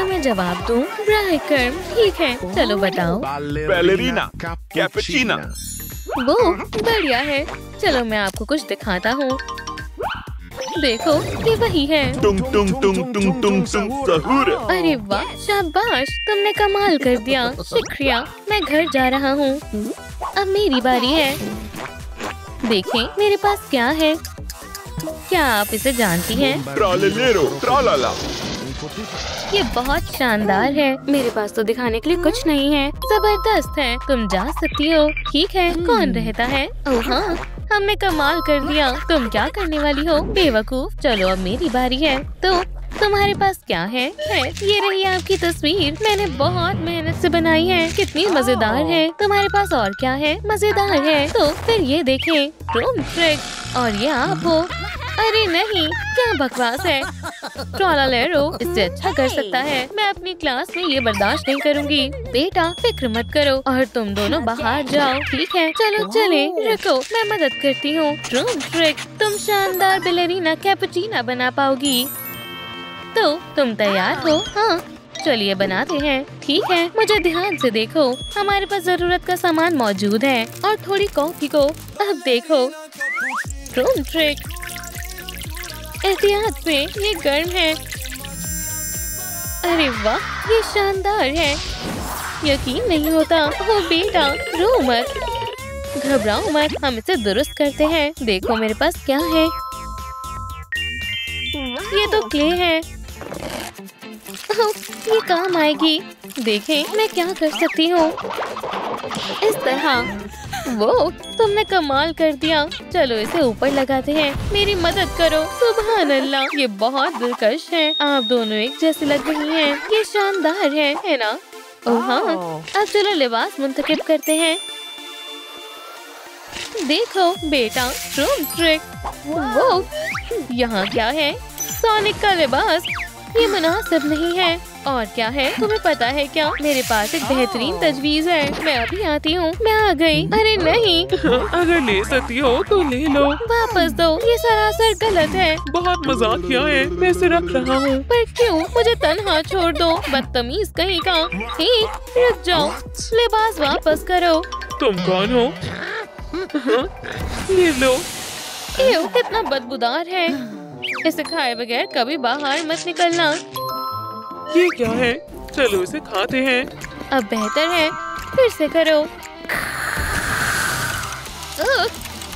मैं जवाब दूं? ब्राय कर्म, ठीक है, चलो बताओ। Ballerina cappuccino. वो बढ़िया है। चलो मैं आपको कुछ दिखाता हूँ। देखो ये वही है। टुंग टुंग टुंग टुंग टुंग सहूर। अरे वाह, शाबाश, तुमने कमाल कर दिया। शुक्रिया। मैं घर जा रहा हूँ। अब मेरी बारी है। देखें मेरे पास क्या है। क्या आप इसे जानती हैं? ट्रालेलेरो ट्रालाला। ये बहुत शानदार है। मेरे पास तो दिखाने के लिए कुछ नहीं है। जबरदस्त है। तुम जा सकती हो। ठीक है, कौन रहता है? ओह हाँ, हमने कमाल कर दिया। तुम क्या करने वाली हो बेवकूफ? चलो अब मेरी बारी है। तो तुम्हारे पास क्या है? ये रही आपकी तस्वीर। मैंने बहुत मेहनत से बनाई है। कितनी मजेदार है। तुम्हारे पास और क्या है? मजेदार है तो फिर ये देखें, रूम ट्रिक। और ये आप हो। अरे नहीं, क्या बकवास है। ट्रालालेरो इससे अच्छा कर सकता है। मैं अपनी क्लास में ये बर्दाश्त नहीं करूंगी। बेटा फिक्र मत करो और तुम दोनों बाहर जाओ। ठीक है, चलो चले। रुको, मैं मदद करती हूँ। रूम ट्रिक, तुम शानदार बैलेरिना कैपुचिनो बना पाओगी। तो तुम तैयार हो? हाँ, चलिए बनाते हैं। ठीक है, मुझे ध्यान से देखो। हमारे पास जरूरत का सामान मौजूद है और थोड़ी कॉफी को। अब देखो, रूम ट्रिक। एहतियात से, ये गर्म है। अरे वाह, ये शानदार है। यकीन नहीं होता। ओ बेटा, रो मत, घबराओ मत, हम इसे दुरुस्त करते हैं। देखो मेरे पास क्या है। ये तो क्ले है। ये काम आएगी। देखें मैं क्या कर सकती हूँ। इस तरह। वो तुमने कमाल कर दिया। चलो इसे ऊपर लगाते हैं। मेरी मदद करो। सुभान अल्लाह, ये बहुत दिलकश है। आप दोनों एक जैसी लग रही हैं। ये शानदार है ना? ओह हाँ, अब चलो लिबास मुंतखब करते हैं। देखो बेटा, रूम ट्रिक। वो यहाँ क्या है? सोनिक का लिबास। ये मुनासिब नहीं है। और क्या है तुम्हें पता है क्या? मेरे पास एक बेहतरीन तजवीज है। मैं अभी आती हूँ। मैं आ गई। अरे नहीं। अगर ले सकती हो तो ले लो। वापस दो, ये सरासर गलत है। बहुत मजाक किया है, मैं इसे रख रहा हूँ। पर क्यों? मुझे तन्हा छोड़ दो, बदतमीज कहीं का। हे, रुक जाओ, लिबास वापस करो। तुम कौन हो? ये लो। एव, कितना बदबूदार है। इसे खाए बगैर कभी बाहर मत निकलना। ये क्या है? चलो इसे खाते हैं। अब बेहतर है, फिर से करो।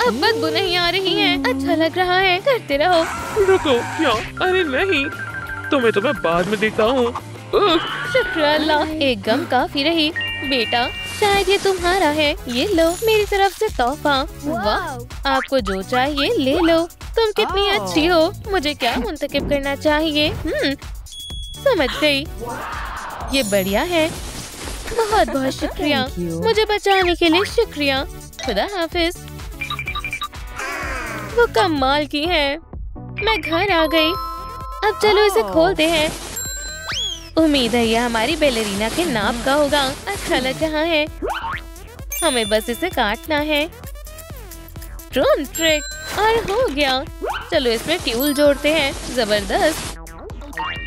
अब बदबू नहीं आ रही है। अच्छा लग रहा है, करते रहो। रुको, क्या? अरे नहीं, तुम्हें तो मैं बाद में देखता हूँ। शुक्र अल्लाह, एक गम काफी रही। बेटा शायद ये तुम्हारा है। ये लो, मेरी तरफ से तोहफा। वाह, आपको जो चाहिए ले लो। तुम कितनी अच्छी हो। मुझे क्या मुंतकिब करना चाहिए? समझ गई। ये बढ़िया है। बहुत बहुत शुक्रिया। मुझे बचाने के लिए शुक्रिया। खुदा हाफिज। वो कमाल की है। मैं घर आ गई। अब चलो इसे खोलते हैं। उम्मीद है यह हमारी बैलेरिना के नाप का होगा। अच्छा लग रहा है। हमें बस इसे काटना है। ड्रोन ट्रिक, और हो गया। चलो इसमें ट्यूल जोड़ते हैं। जबरदस्त।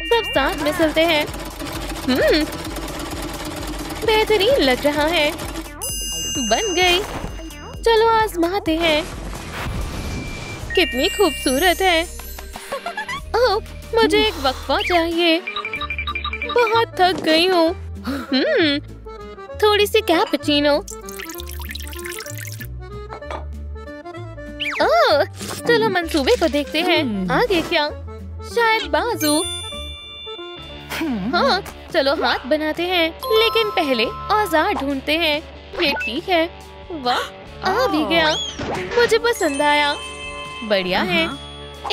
सब साथ में चलते हैं। बेहतरीन लग रहा है। बन गई। चलो आजमाते हैं। कितनी खूबसूरत है। ओह, मुझे एक वक्फा चाहिए। बहुत थक गई हूँ। थोड़ी सी कैपुचिनो। ओह, चलो मंसूबे को देखते हैं। आगे क्या? शायद बाजू। हाँ, चलो हाथ बनाते हैं। लेकिन पहले औजार ढूंढते हैं। ये ठीक है। वाह, आ भी गया। मुझे पसंद आया। बढ़िया है।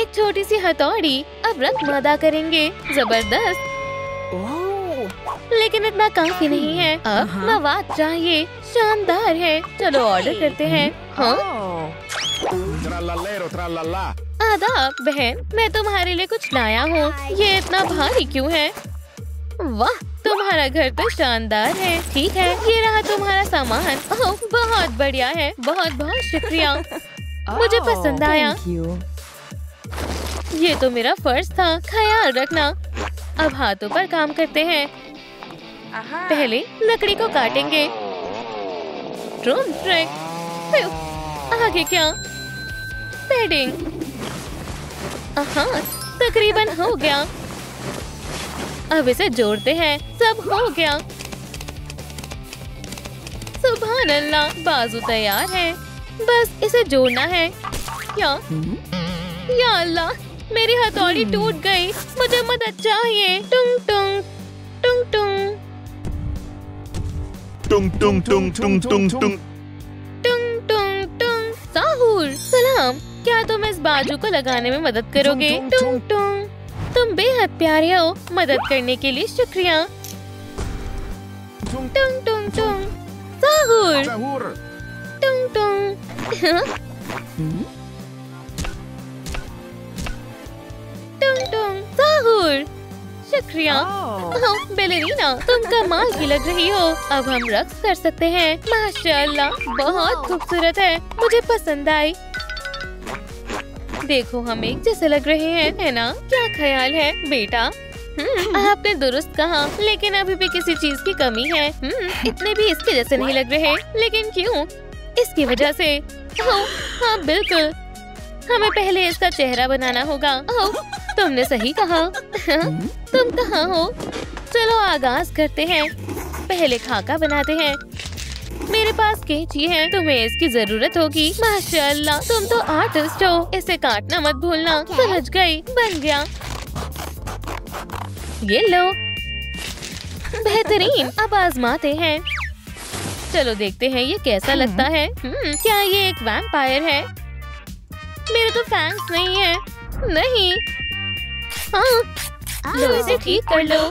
एक छोटी सी हथौड़ी। अब रस्म अदा करेंगे। जबरदस्त। लेकिन इतना काफी नहीं है। अब मवाद चाहिए। शानदार है। चलो ऑर्डर करते हैं। हाँ? आदाब बहन, मैं तुम्हारे लिए कुछ लाया हूँ। ये इतना भारी क्यों है? वाह, तुम्हारा घर तो शानदार है। ठीक है, ये रहा तुम्हारा सामान। ओह, बहुत बढ़िया है। बहुत बहुत शुक्रिया। मुझे पसंद आया। ये तो मेरा फर्ज था। ख्याल रखना। अब हाथों पर काम करते हैं। पहले लकड़ी को काटेंगे। Drum track. आगे क्या? पैडिंग। तकरीबन हो गया। अब इसे जोड़ते हैं। सब हो गया। सुभान अल्लाह, बाजू तैयार है। बस इसे जोड़ना है। क्या? या अल्लाह, मेरी हथौड़ी टूट गई। मुझे मदद चाहिए। टुंग टुंग टुंग टुंग टुंग टुंग टुंग टुंग टुंग टुंग टुंग टुंग टुंग। साहुर, सलाम। क्या तुम इस बाजू को लगाने में मदद करोगे? टुंग टुंग। तुम बेहद प्यारे हो। मदद करने के लिए शुक्रिया। टुंग टुंग टुंग। साहुर। टुंग टुंग। टुंग टुंग। साहुर, शुक्रिया। बेलेरीना, तुम कमाल की लग रही हो। अब हम रक्स कर सकते हैं। माशाअल्लाह, बहुत खूबसूरत है। मुझे पसंद आई। देखो, हम एक जैसे लग रहे हैं, है ना? क्या ख्याल है बेटा? आपने दुरुस्त कहा, लेकिन अभी भी किसी चीज की कमी है। इतने भी इसके जैसे नहीं लग रहे। लेकिन क्यों? इसकी वजह से। हाँ बिल्कुल, हमें पहले इसका चेहरा बनाना होगा। तुमने सही कहा। तुम कहाँ हो? चलो आगाज करते हैं। पहले खाका बनाते हैं। मेरे पास कैंची है। तुम्हें इसकी जरूरत होगी। माशाअल्लाह, तुम तो आर्टिस्ट हो। इसे काटना मत भूलना। समझ गई। बन गया। ये लो। बेहतरीन। अब आजमाते हैं। चलो देखते हैं ये कैसा लगता है। क्या ये एक वैम्पायर है? मेरे तो फैंस नहीं है। नहीं। हाँ, लो इसे ठीक कर लो।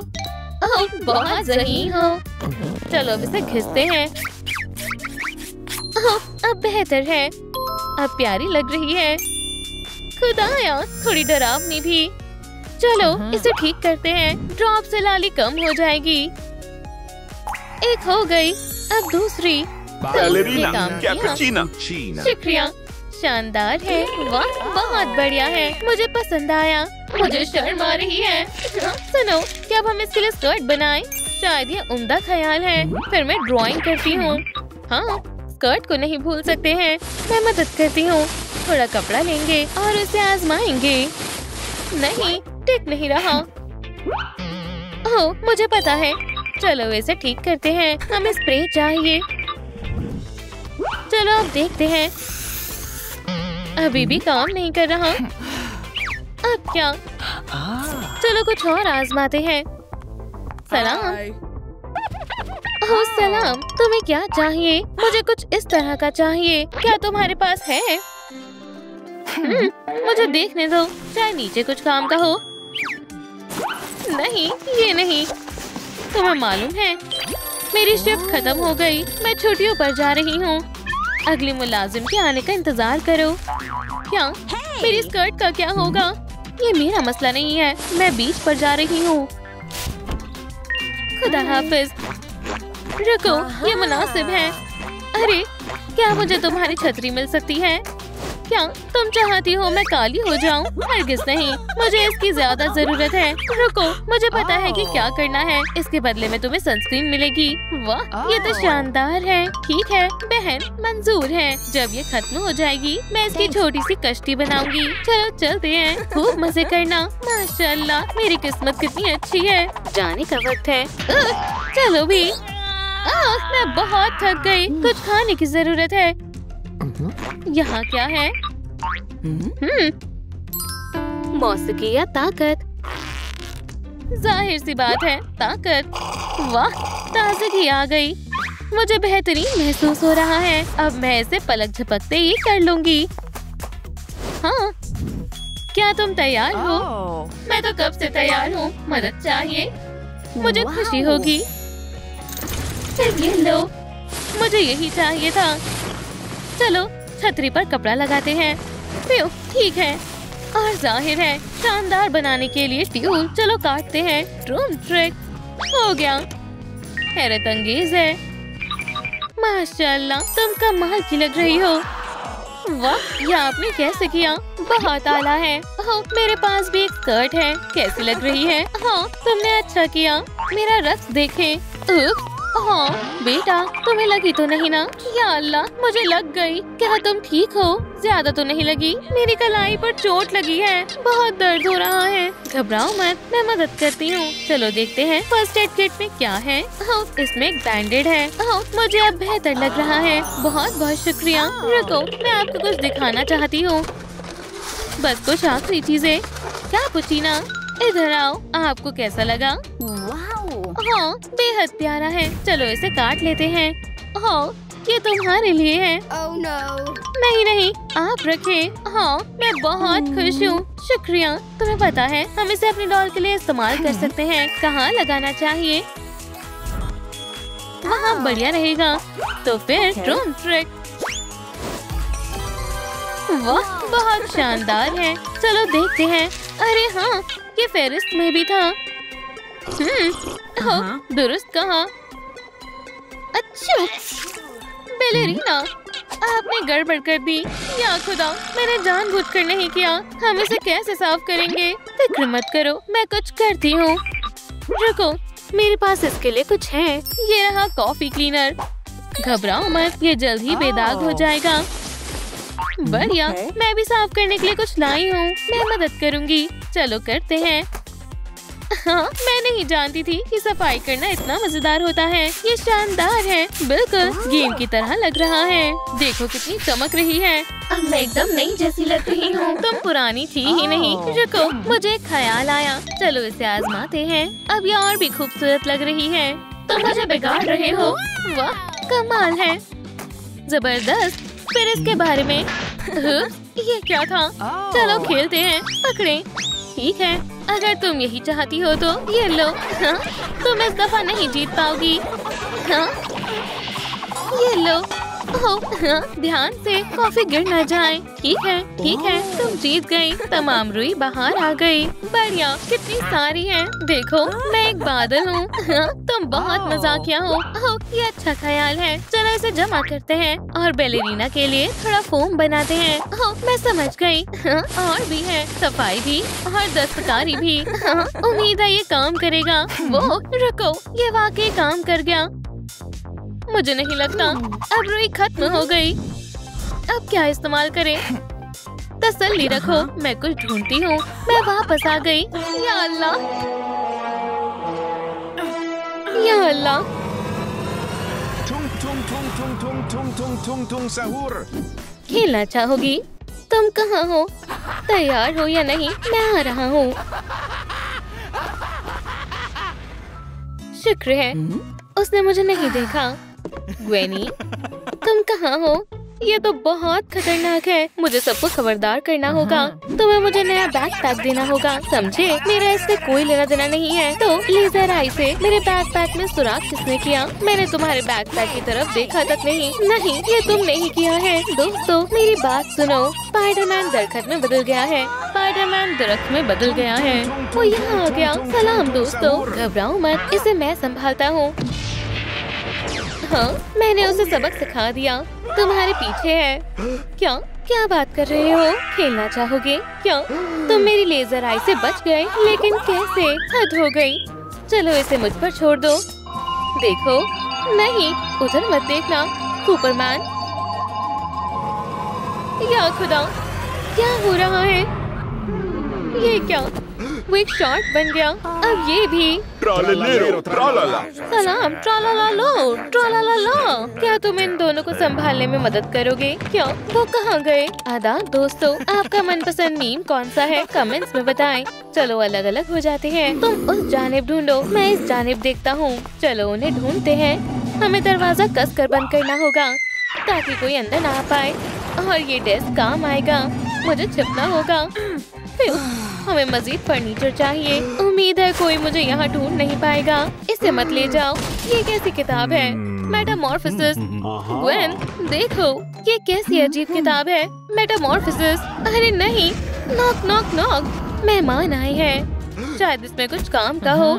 बहुत ज़हीन हो। चलो अब इसे घिसते हैं। अब बेहतर है। अब प्यारी लग रही है। खुदाया, थोड़ी डरावनी भी। चलो इसे ठीक करते हैं। ड्रॉप से लाली कम हो जाएगी। एक हो गई। अब दूसरी। बैलेरिना, काम किया। कैपुचिनो। शुक्रिया, शानदार है। वाह, बहुत बढ़िया है। मुझे पसंद आया। मुझे शर्म आ रही है। सुनो, क्या अब हम इसके लिए स्कर्ट बनाएं? शायद ये उम्दा ख्याल है। फिर मैं ड्राइंग करती हूँ। हाँ, स्कर्ट को नहीं भूल सकते हैं। मैं मदद करती हूँ। थोड़ा कपड़ा लेंगे और उसे आजमाएंगे। नहीं, टिक नहीं रहा। ओह, मुझे पता है। चलो इसे ठीक करते हैं। हमें स्प्रे चाहिए। चलो अब देखते हैं। अभी भी काम नहीं कर रहा। अब क्या? चलो कुछ और आजमाते हैं। सलाम। ओह सलाम, तुम्हें क्या चाहिए? मुझे कुछ इस तरह का चाहिए। क्या तुम्हारे पास है? मुझे देखने दो। चाहे नीचे कुछ काम का हो। नहीं, ये नहीं। तुम्हें मालूम है, मेरी शिफ्ट खत्म हो गई। मैं छुट्टियों पर जा रही हूँ। अगले मुलाजिम के आने का इंतजार करो। क्या? मेरी स्कर्ट का क्या होगा? ये मेरा मसला नहीं है। मैं बीच पर जा रही हूँ। खुदा हाफिज। रुको, ये मुनासिब है। अरे, क्या मुझे तुम्हारी छतरी मिल सकती है? क्या तुम चाहती हो मैं काली हो जाऊं? हरगिज़ नहीं, मुझे इसकी ज्यादा जरूरत है। रुको, मुझे पता है कि क्या करना है। इसके बदले में तुम्हें सनस्क्रीन मिलेगी। वाह, ये तो शानदार है। ठीक है बहन, मंजूर है। जब ये खत्म हो जाएगी, मैं इसकी छोटी सी कश्ती बनाऊंगी। चलो चलते हैं, खूब मजे करना। माशाल्लाह, मेरी किस्मत कितनी अच्छी है। जाने का वक्त है। चलो भी। मैं बहुत थक गई। कुछ खाने की जरूरत है। यहाँ क्या है? मौसीकी या ताकत? जाहिर सी बात है, ताकत। वाह, ताजगी आ गई। मुझे बेहतरीन महसूस हो रहा है। अब मैं इसे पलक झपकते ही कर लूंगी। हाँ, क्या तुम तैयार हो? मैं तो कब से तैयार हूँ। मदद चाहिए? मुझे खुशी होगी। ये लो, मुझे यही चाहिए था। चलो छतरी पर कपड़ा लगाते हैं। ठीक है, और जाहिर है शानदार बनाने के लिए ट्यूल। चलो काटते हैं। ड्रम ट्रैक हो गया। हैरत अंगेज है। माशाल्लाह, तुम कमाल की लग रही हो। वाह, ये आपने कैसे किया? बहुत आला है। हाँ, मेरे पास भी एक स्कर्ट है। कैसी लग रही है? हाँ, तुमने अच्छा किया। मेरा रक्स देखे। हाँ बेटा, तुम्हें लगी तो नहीं ना? या अल्लाह, मुझे लग गई। क्या तुम ठीक हो? ज्यादा तो नहीं लगी? मेरी कलाई पर चोट लगी है, बहुत दर्द हो रहा है। घबराओ मत, मैं मदद करती हूँ। चलो देखते हैं फर्स्ट एड किट में क्या है। हाँ, इसमें एक बैंडेड है। हाँ, मुझे अब बेहतर लग रहा है। बहुत बहुत शुक्रिया। रुको, मैं आपको कुछ दिखाना चाहती हूँ। बस कुछ आखिरी चीजें। क्या पुचीना, इधर आओ। आपको कैसा लगा? हाँ, बेहद प्यारा है। चलो इसे काट लेते हैं। हाँ, ये तुम्हारे लिए है। Oh no! नहीं नहीं, आप रखें। हाँ, मैं बहुत खुश हूँ। शुक्रिया। तुम्हें पता है, हम इसे अपनी डॉल के लिए इस्तेमाल कर सकते हैं। कहाँ लगाना चाहिए? वहाँ बढ़िया रहेगा। तो फिर ड्रोन ट्रिक। वाह, बहुत शानदार है। चलो देखते हैं। अरे हाँ, ये फेरिस्त में भी था। दुरुस्त कहा। अच्छा, बेलेरीना, आपने गड़बड़ कर दी। या खुदा, मैंने जानबूझकर नहीं किया। हम इसे कैसे साफ करेंगे? फिक्र मत करो, मैं कुछ करती हूँ। रुको, मेरे पास इसके लिए कुछ है। ये रहा कॉफी क्लीनर। घबराओ मत, ये जल्द ही बेदाग हो जाएगा। बढ़िया, मैं भी साफ करने के लिए कुछ लाई हूँ। मैं मदद करूँगी। चलो करते हैं। हाँ, मैं नहीं जानती थी कि सफाई करना इतना मजेदार होता है। ये शानदार है, बिल्कुल गेम की तरह लग रहा है। देखो कितनी चमक रही है। अब मैं एकदम नई जैसी लग रही हूँ। तुम पुरानी थी ही नहीं। रुको, मुझे एक ख्याल आया। चलो इसे आजमाते हैं। अब ये और भी खूबसूरत लग रही है। तुम मुझे बिगाड़ रहे हो। वाह, कमाल है, जबरदस्त। फिर इसके बारे में ये क्या था? चलो खेलते हैं। पकड़े। ठीक है, अगर तुम यही चाहती हो तो ये लो। हाँ, तुम इस दफा नहीं जीत पाओगी। हाँ, ये लो। हाँ, ध्यान से, कॉफी गिर न जाए। ठीक है, तुम जीत गई। तमाम रुई बाहर आ गई। बढ़िया, कितनी सारी हैं। देखो, मैं एक बादल हूँ। हाँ, तुम बहुत मजाकिया हो। ये अच्छा ख्याल है। चलो इसे जमा करते हैं और बैलेरिना के लिए थोड़ा फोम बनाते हैं। मैं समझ गई। हाँ, और भी है, सफाई भी और दस्तकारी भी। हाँ, उम्मीद है ये काम करेगा। वो रुको, ये वाकई काम कर गया। मुझे नहीं लगता। अब रुई खत्म हो गई। अब क्या इस्तेमाल करें? तसल्ली रखो, मैं कुछ ढूंढती हूँ। मैं वापस आ गई। या अल्लाह, या अल्लाह। सहूर। खेलना चाहोगी? तुम कहाँ हो? तैयार हो या नहीं? मैं आ रहा हूँ। शुक्र है, उसने मुझे नहीं देखा। ग्वेनी, तुम कहाँ हो? ये तो बहुत खतरनाक है। मुझे सबको खबरदार करना होगा। तुम्हें मुझे नया बैकपैक देना होगा, समझे? मेरा इससे कोई लेना देना नहीं है। तो लेजर आई से मेरे बैकपैक में सुराख किसने किया? मैंने तुम्हारे बैकपैक की तरफ देखा तक नहीं। नहीं, ये तुमने ही किया है। दोस्तों, मेरी बात सुनो। स्पाइडरमैन दरख्त में बदल गया है। स्पाइडरमैन दरख्त में बदल गया है। वो यहाँ आ गया। सलाम दोस्तों, घबराओ मत, इसे मैं संभालता हूँ। हाँ, मैंने उसे सबक सिखा दिया। तुम्हारे पीछे है। क्या बात कर रहे हो? खेलना चाहोगे क्या? तुम मेरी लेजर आई से बच गए, लेकिन कैसे? हद हो गई। चलो इसे मुझ पर छोड़ दो। देखो, नहीं, उधर मत देखना। सुपरमैन, या खुदा, क्या हो रहा है? ये क्या? वो एक शॉट बन गया। अब ये भी। ट्रालेलेरो, ट्रालाला। सलाम, ट्रालालालो, ट्रालालाला। क्या तुम इन दोनों को संभालने में मदद करोगे? क्या वो कहाँ गए? आदाब दोस्तों, आपका मनपसंद मीम कौन सा है? कमेंट्स में बताएं। चलो अलग अलग हो जाते हैं। तुम उस जानिब ढूंढो, मैं इस जानिब देखता हूँ। चलो उन्हें ढूंढते हैं। हमें दरवाजा कस कर बंद करना होगा ताकि कोई अंदर ना आ पाए। और ये डेस्क काम आएगा। मुझे छिपना होगा। हमें मजीद फर्नीचर चाहिए। उम्मीद है कोई मुझे यहाँ ढूंढ नहीं पाएगा। इसे मत ले जाओ। ये कैसी किताब है? मेटामॉर्फोसिस। ग्वेन, देखो, ये कैसी अजीब किताब है। मेटामॉर्फोसिस। अरे नहीं, नॉक नॉक नॉक। मेहमान आए हैं, शायद इसमें कुछ काम का हो।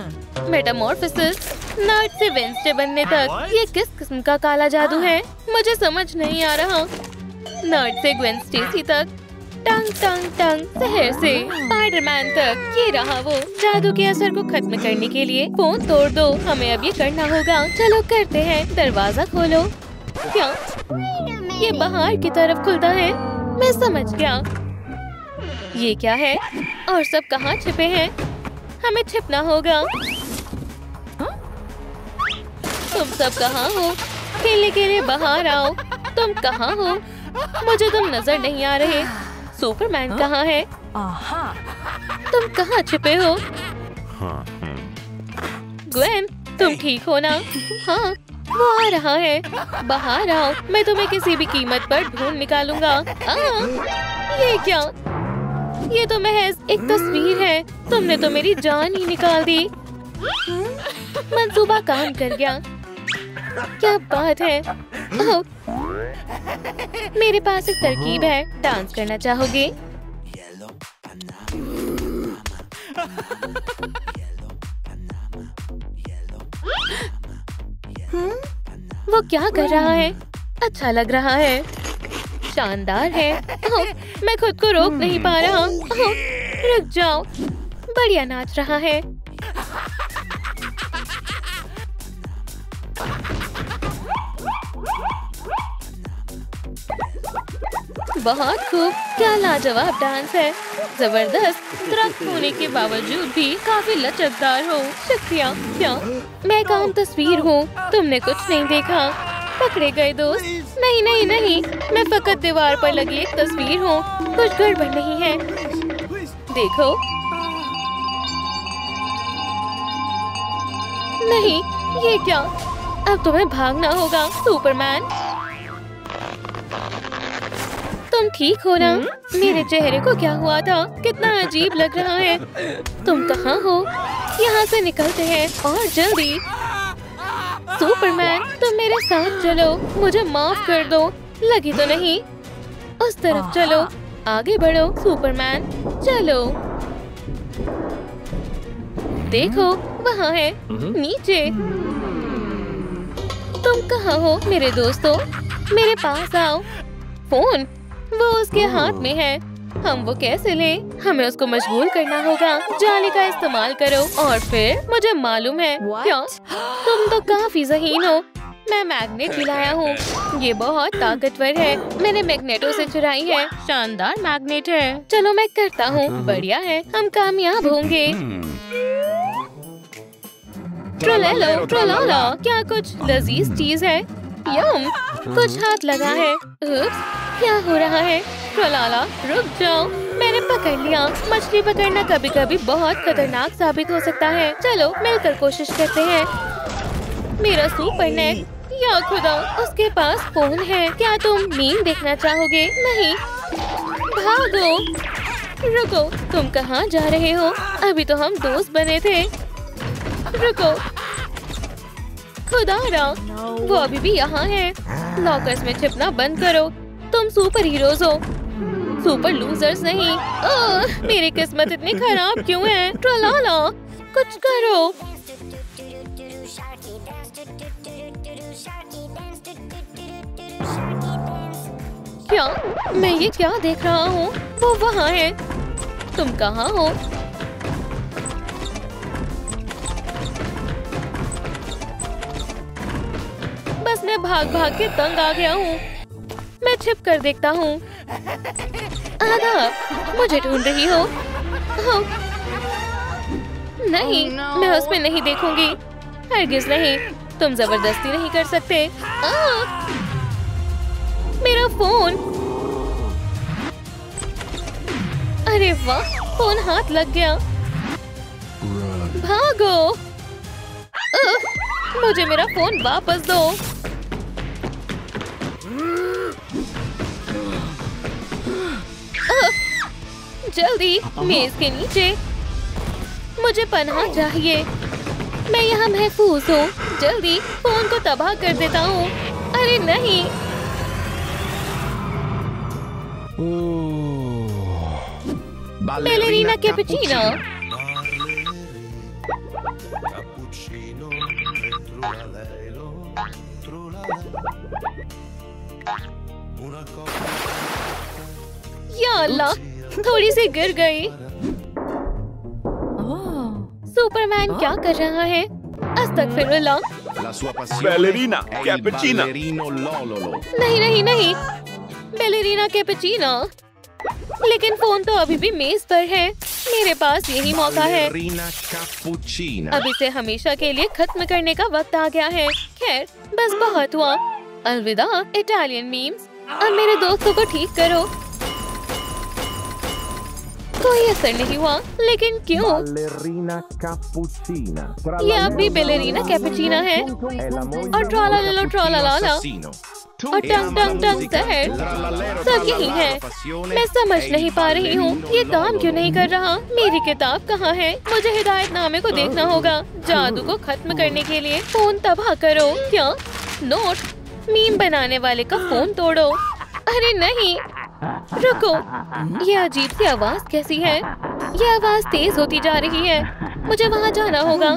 मेटामॉर्फोसिस, नर्ड से वेंसडे बनने तक ये किस किस्म का काला जादू है? मुझे समझ नहीं आ रहा। नर्ड से ग्वेन स्टेसी तक टंग टंग टंग शहर से स्पाइडरमैन तक। ये रहा वो। जादू के असर को खत्म करने के लिए फोन तोड़ दो। हमें अब ये करना होगा। चलो करते हैं। दरवाजा खोलो। क्या ये बाहर की तरफ खुलता है? मैं समझ गया। ये क्या है? और सब कहाँ छिपे हैं? हमें छिपना होगा। तुम सब कहाँ हो? खेलने के लिए बाहर आओ। तुम कहाँ हो? मुझे तुम नजर नहीं आ रहे। सुपरमैन कहाँ है? तुम कहाँ छिपे हो? ग्वेन, तुम ठीक हो ना? हाँ, वो आ रहा है। बाहर आओ। मैं तुम्हें किसी भी कीमत पर ढूंढ निकालूंगा। ये क्या? ये तो महज एक तस्वीर है। तुमने तो मेरी जान ही निकाल दी। मंसूबा काम कर गया। क्या बात है? ओह, मेरे पास एक तरकीब है। डांस करना चाहोगे? वो क्या कर रहा है? अच्छा लग रहा है। शानदार है। ओह, मैं खुद को रोक नहीं पा रहा। ओह, रुक जाओ। बढ़िया नाच रहा है। बहुत खूब। क्या लाजवाब डांस है। जबरदस्त। दरख्त होने के बावजूद भी काफी लचकदार हो। शुक्रिया। क्या मैं एक आम तस्वीर हूँ? तुमने कुछ नहीं देखा। पकड़े गए दोस्त। नहीं नहीं नहीं, मैं फकत दीवार पर लगी एक तस्वीर हूँ। कुछ गड़बड़ नहीं है। देखो। नहीं, ये क्या? अब तुम्हें भागना होगा सुपरमैन। तुम ठीक हो ना? मेरे चेहरे को क्या हुआ था? कितना अजीब लग रहा है। तुम कहाँ हो? यहाँ से निकलते हैं और जल्दी। सुपरमैन, तुम मेरे साथ चलो। मुझे माफ कर दो। लगी तो नहीं? उस तरफ चलो। आगे बढ़ो सुपरमैन। चलो। देखो, वहाँ है नीचे। तुम कहाँ हो मेरे दोस्तों? मेरे पास आओ। फोन वो उसके हाथ में है। हम वो कैसे लें? हमें उसको मशगूल करना होगा। जाली का इस्तेमाल करो। और फिर मुझे मालूम है। क्या? तुम तो काफी ज़हीन हो। मैं मैग्नेट भी लाया हूँ। ये बहुत ताकतवर है। मैंने मैग्नेटो से चुराई है। शानदार मैग्नेट है। चलो मैं करता हूँ। बढ़िया है। हम कामयाब होंगे। ट्रोलेलो ट्रोलाला, क्या कुछ लजीज चीज है? यम, कुछ हाथ लगा है। उप्स, क्या हो रहा है? ट्रोलाला, रुक जाओ। मैंने पकड़ लिया। मछली पकड़ना कभी कभी बहुत खतरनाक साबित हो सकता है। चलो मिलकर कोशिश करते हैं। मेरा सुपर नेट। या खुदा, उसके पास फोन है। क्या तुम मीम देखना चाहोगे? नहीं, भागो। रुको, तुम कहाँ जा रहे हो? अभी तो हम दोस्त बने थे। रुको। खुदारा, वो अभी भी यहाँ है। लॉकर्स में छिपना बंद करो। तुम सुपर हीरोज हो, सुपर लूजर्स नहीं। मेरी किस्मत इतनी खराब क्यों है? ट्रोलाला, कुछ करो। क्या? मैं ये क्या देख रहा हूँ? वो वहाँ है। तुम कहाँ हो? बस मैं भाग भाग के तंग आ गया हूँ। मैं छिप कर देखता हूँ। आधा, मुझे ढूंढ रही हो? नहीं, मैं उसमें नहीं देखूंगी। हरगिज नहीं। तुम जबरदस्ती नहीं कर सकते। मेरा फोन। अरे वाह, फोन हाथ लग गया। भागो। मुझे मेरा फोन वापस दो। जल्दी, मेज के नीचे। मुझे पनाह चाहिए। मैं यहाँ महफूज हूँ। जल्दी फोन को तबाह कर देता हूँ। अरे नहीं। Ballerina cappuccino. या अल्लाह, थोड़ी सी गिर गई। सुपरमैन क्या कर रहा है? अस्तगफिरुल्लाह। Ballerina cappuccina. नहीं नहीं नहीं, बैलेरिना कैपुचिनो। लेकिन फोन तो अभी भी मेज पर है। मेरे पास यही मौका है। अब इसे हमेशा के लिए खत्म करने का वक्त आ गया है। खैर, बस बहुत हुआ। अलविदा इटालियन मीम्स। अब मेरे दोस्तों को ठीक करो। कोई असर नहीं हुआ, लेकिन क्यों? ये अब भी बैलेरिना कैपुचिनो है। और ट्राला लाला ट्राला लाला और टंग टंग टंग शहर सब यही है। मैं समझ नहीं पा रही हूँ ये काम क्यों नहीं कर रहा। मेरी किताब कहाँ है? मुझे हिदायतनामे को देखना होगा। जादू को खत्म करने के लिए फोन तबाह करो। क्या? नोट, मीम बनाने वाले का फोन तोड़ो। अरे नहीं, रुको, ये अजीब सी आवाज कैसी है? ये आवाज तेज होती जा रही है। मुझे वहाँ जाना होगा।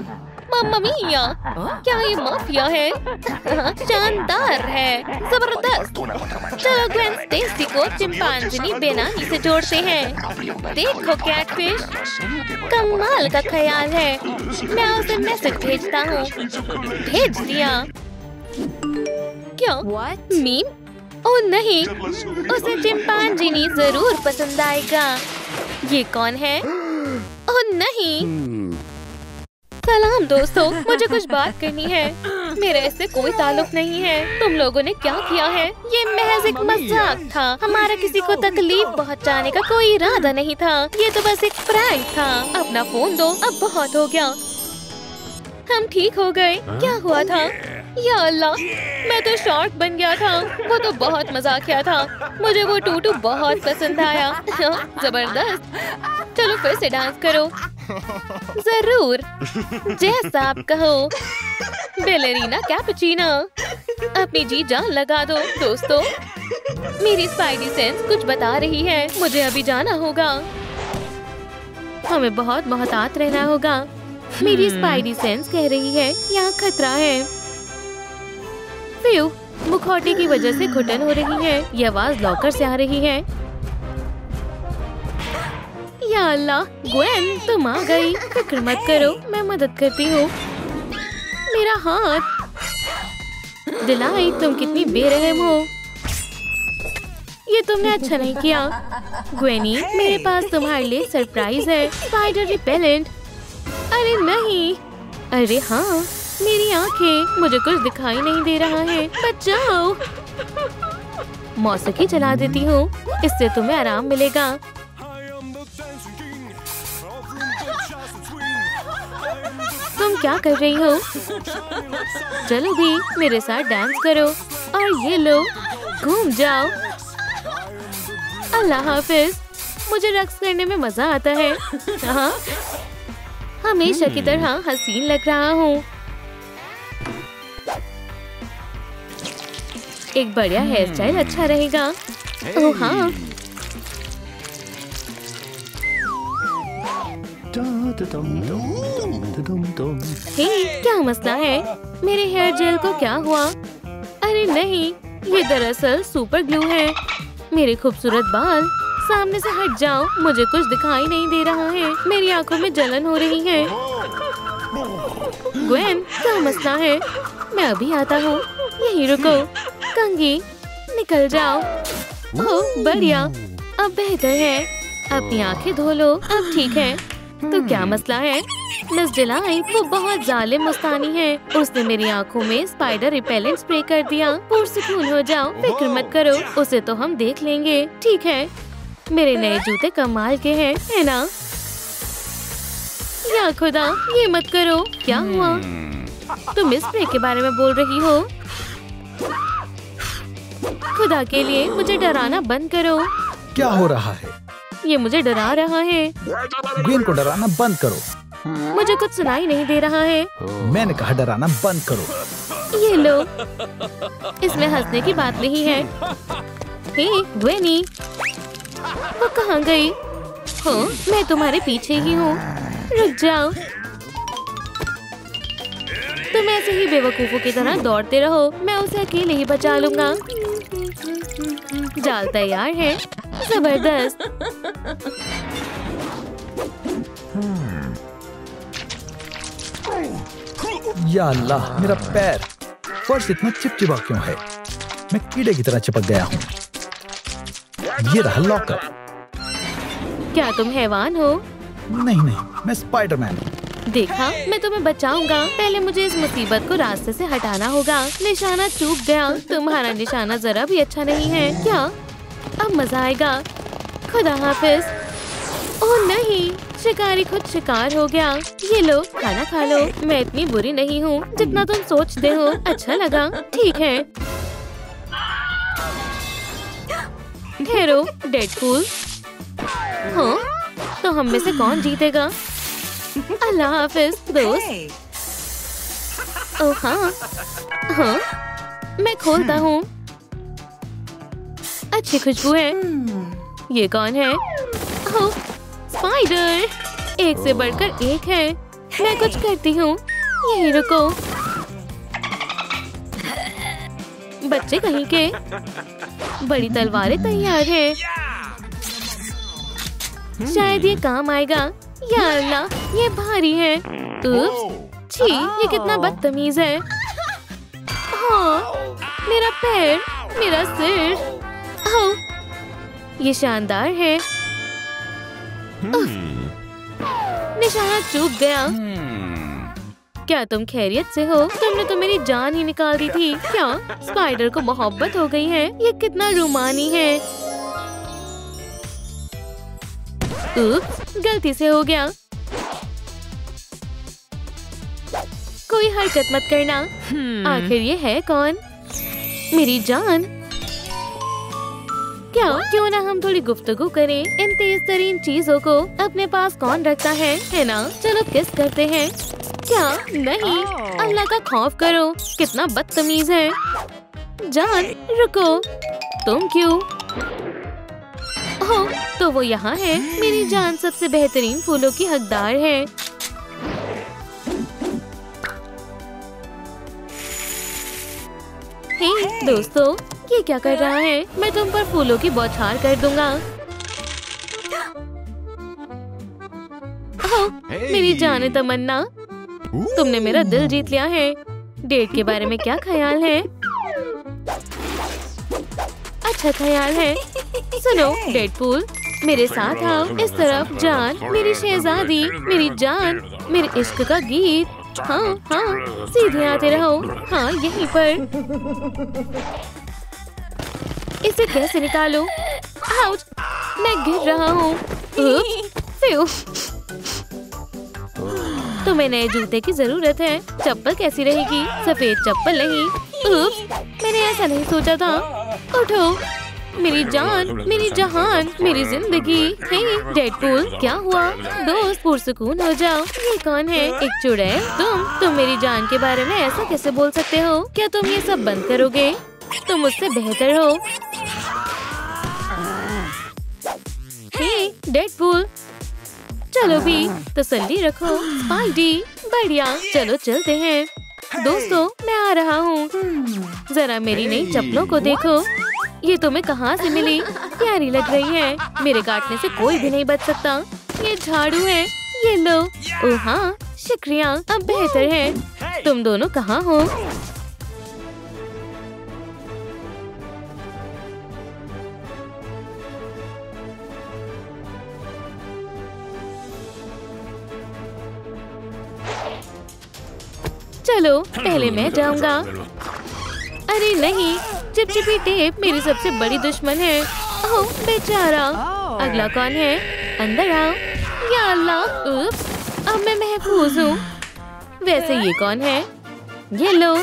मम्मा मिया, क्या ये माफिया है? शानदार है, जबरदस्त। चलो ग्वेन स्टेसी को चिंपांजी बेनामी से जोड़ते हैं। देखो कैटफिश, कमाल का ख्याल है। मैं उसे मैसेज भेजता हूँ। भेज दिया। क्या? मीम? ओह नहीं, उसे चिंपांजी जरूर पसंद आएगा। ये कौन है? ओह नहीं। सलाम दोस्तों, मुझे कुछ बात करनी है। मेरा इससे कोई ताल्लुक नहीं है। तुम लोगों ने क्या किया है? ये महज एक मजाक था। हमारा किसी को तकलीफ पहुंचाने का कोई इरादा नहीं था। ये तो बस एक प्रैंक था। अपना फोन दो, अब बहुत हो गया। हम ठीक हो गए। क्या हुआ था? या अल्लाह, मैं तो शॉर्ट बन गया था। वो तो बहुत मजाकिया था। मुझे वो टूटू बहुत पसंद आया। जबरदस्त। चलो फिर से डांस करो। जरूर, जैसा आप कहो। बैलेरिना कैपुचिनो, अपनी जी जान लगा दो दोस्तों। मेरी स्पाइडी सेंस कुछ बता रही है। मुझे अभी जाना होगा। हमें बहुत मोहतात रहना होगा। मेरी स्पाइडी सेंस कह रही है यहाँ खतरा है। फ्यू, मुखौटे की वजह से घुटन हो रही है। ये आवाज लॉकर से आ रही है। या अल्लाह, ग्वेन तुम आ गई। फिक्र मत करो, मैं मदद करती हूँ। मेरा हाथ। दिलाई, तुम कितनी बेरहम हो। ये तुमने अच्छा नहीं किया। ग्वेनी, मेरे पास तुम्हारे लिए सरप्राइज है। Spider repellent. अरे नहीं। अरे हाँ, मेरी आंखें, मुझे कुछ दिखाई नहीं दे रहा है। बचाओ। मौसीकी चला देती हूँ, इससे तुम्हें आराम मिलेगा। तुम क्या कर रही हो? चलो भी मेरे साथ डांस करो और ये लो, घूम जाओ। अल्लाह हाफिज। मुझे रक्स करने में मजा आता है। हाँ, हमेशा की तरह हसीन लग रहा हूँ। एक बढ़िया हेयर स्टाइल अच्छा रहेगा। ओह हाँ, हे, क्या मसला है? मेरे हेयर जेल को क्या हुआ? अरे नहीं, ये दरअसल सुपर ग्लू है। मेरे खूबसूरत बाल, सामने से हट जाओ। मुझे कुछ दिखाई नहीं दे रहा है। मेरी आंखों में जलन हो रही है। ग्वेन, क्या मसला है? मैं अभी आता हूँ। यहीं रुको। कंगी, निकल जाओ। ओह बढ़िया, अब बेहतर है। अपनी आंखें धो लो। अब ठीक है। तो क्या मसला है? मिस डिलाई, वो बहुत जालिम मुस्तानी है। उसने मेरी आंखों में स्पाइडर रिपेलेंट स्प्रे कर दिया। पुरसुकून हो जाओ, फिक्र मत करो। उसे तो हम देख लेंगे। ठीक है। मेरे नए जूते कमाल के हैं, है ना? या खुदा, ये मत करो। क्या हुआ? तुम इस स्प्रे के बारे में बोल रही हो? खुदा के लिए मुझे डराना बंद करो। क्या हो रहा है? ये मुझे डरा रहा है। ग्वेन को डराना बंद करो। मुझे कुछ सुनाई नहीं दे रहा है। मैंने कहा डराना बंद करो। ये लो, इसमें हंसने की बात नहीं है। हे ग्वेनी, वो कहाँ गई? हो, मैं तुम्हारे पीछे ही हूँ। रुक जाओ। तुम ऐसे ही बेवकूफों की तरह दौड़ते रहो। मैं उसे अकेले ही बचा लूंगा। जाल तैयार है। जबरदस्त। या अल्लाह, मेरा पैर। फर्श इतना चिपचिपा क्यों है? मैं कीड़े की तरह चिपक गया हूँ। ये रहा लॉकर। क्या तुम हैवान हो? नहीं, मैं स्पाइडरमैन हूँ। देखा, मैं तुम्हें बचाऊंगा। पहले मुझे इस मुसीबत को रास्ते से हटाना होगा। निशाना चूक गया। तुम्हारा निशाना जरा भी अच्छा नहीं है। क्या? अब मजा आएगा। खुदा हाफिज। ओह नहीं, शिकारी खुद शिकार हो गया। ये लो, खाना खा लो। मैं इतनी बुरी नहीं हूँ जितना तुम सोचते हो। अच्छा लगा? ठीक है। ठहरो, डेडपूल। हाँ, तो हम में से कौन जीतेगा? अल्लाह हाफिज दोस्त। ओह हाँ, मैं खोलता हूँ। अच्छी खुशबू है। ये कौन है? ओह, स्पाइडर। एक से बढ़कर एक है। मैं कुछ करती हूँ। यहीं रुको। बच्चे कहीं के। बड़ी तलवारें तैयार हैं। शायद ये काम आएगा। या अल्लाह, ये भारी है। उप्स, छी, ये कितना बदतमीज है। हाँ, मेरा पैर, मेरा सिर। ओह, ये शानदार है। निशाना चूक गया। क्या तुम खैरियत से हो? तुमने तो मेरी जान ही निकाल दी थी। क्या स्पाइडर को मोहब्बत हो गई है? ये कितना रूमानी है। उप्स, गलती से हो गया। कोई हरकत मत करना। आखिर ये है कौन? मेरी जान। क्या क्यों ना हम थोड़ी गुफ्तगू करें? इन तेज तरीन चीजों को अपने पास कौन रखता है ना? चलो किस करते हैं। क्या? नहीं, अल्लाह का खौफ करो। कितना बदतमीज है। जान रुको। तुम क्यों? ओह, तो वो यहाँ है। मेरी जान सबसे बेहतरीन फूलों की हकदार है। हे दोस्तों, ये क्या कर रहा है? मैं तुम पर फूलों की बौछार कर दूंगा। ओह, मेरी जान तमन्ना, तुमने मेरा दिल जीत लिया है। डेट के बारे में क्या ख्याल है? अच्छा ख्याल है। सुनो डेडपूल, मेरे साथ आओ। इस तरफ। जान, मेरी शहजादी, मेरी जान, मेरे इश्क का गीत। हाँ, सीधे आते रहो। हाँ, यहीं पर। इसे कैसे निकालो? आउच, मैं गिर रहा हूँ। तुम्हें नए जूते की जरूरत है। चप्पल कैसी रहेगी? सफेद चप्पल नहीं। मैंने ऐसा नहीं सोचा था। उठो मेरी जान, मेरी जहान, मेरी जिंदगी। हे डेडपूल, क्या हुआ? दोस्त, पुरसुकून हो जाओ। ये कौन है? एक चुड़ैल? तुम मेरी जान के बारे में ऐसा कैसे बोल सकते हो? क्या तुम ये सब बंद करोगे? तुम मुझसे बेहतर हो। हे डेडपूल, चलो भी, तसल्ली रखो। स्पाइडी, बढ़िया, चलो चलते हैं। दोस्तों, मैं आ रहा हूँ। जरा मेरी नई चप्पलों को देखो। ये तुम्हें कहाँ से मिली? प्यारी लग रही है। मेरे काटने से कोई भी नहीं बच सकता। ये झाड़ू है, ये लो। ओह हाँ, शुक्रिया, अब बेहतर है। तुम दोनों कहाँ हो? चलो पहले मैं जाऊंगा। अरे नहीं, चिपचिपी टेप मेरी सबसे बड़ी दुश्मन है। ओह बेचारा। अगला कौन है? अंदर आओ। या अल्लाह, उप्स, अब मैं महफूज हूँ। वैसे ये कौन है? ये लो।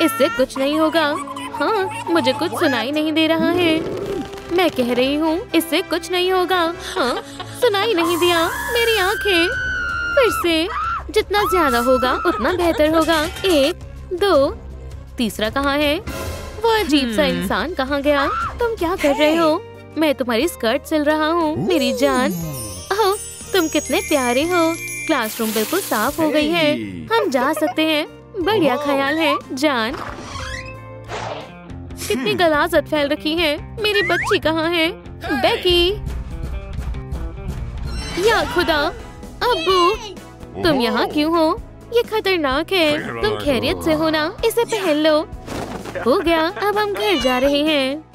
इससे कुछ नहीं होगा। हाँ, मुझे कुछ सुनाई नहीं दे रहा है। मैं कह रही हूँ इससे कुछ नहीं होगा। हाँ, सुनाई नहीं दिया। मेरी आंखें। फिर से। जितना ज्यादा होगा उतना बेहतर होगा। 1, 2, तीसरा कहाँ है? वो अजीब सा इंसान कहाँ गया? तुम क्या कर रहे हो? मैं तुम्हारी स्कर्ट सिल रहा हूँ मेरी जान। ओह, तुम कितने प्यारे हो। क्लासरूम बिल्कुल साफ हो गई है। हम जा सकते हैं। बढ़िया ख्याल है जान। कितनी गलाजत फैल रखी है। मेरी बच्ची कहाँ है? बेकी, या खुदा, अब्बू, तुम यहाँ क्यों हो? ये खतरनाक है। तुम खैरियत से हो ना? इसे पहन लो। हो गया, अब हम घर जा रहे हैं।